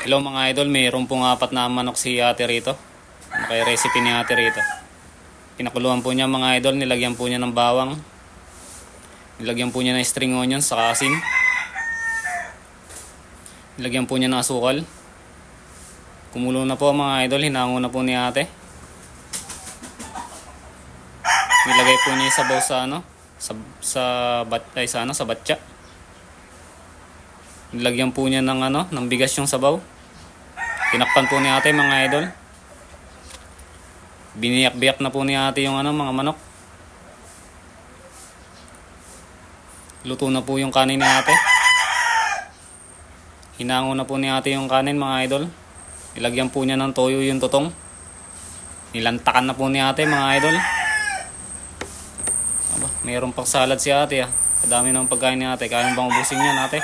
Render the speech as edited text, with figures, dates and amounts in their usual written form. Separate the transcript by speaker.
Speaker 1: Hello mga idol, mayroon pong apat na manok si ate rito. Ano kaya recipe ni ate rito? Pinakuluan po niya mga idol, nilagyan po niya ng bawang. Nilagyan po niya ng string onions sa asin. Nilagyan po niya ng asukal. Kumulo na po mga idol, hinango na po ni ate. Nilagay po niya yung sabaw sa sa batya. Nilagyan po niya ng bigas yung sabaw. Tinakpan po ni ate mga idol. Biniyak-biyak na po ni ate yung mga manok. Luto na po yung kanin ni ate. Hinango na po ni ate yung kanin mga idol. Nilagyan po niya ng toyo yung tutong. Nilantakan na po ni ate mga idol. Aba, mayroon pang salad si ate ah. Kadami ng pagkain ni ate. Kaya bang ubusin yan ate?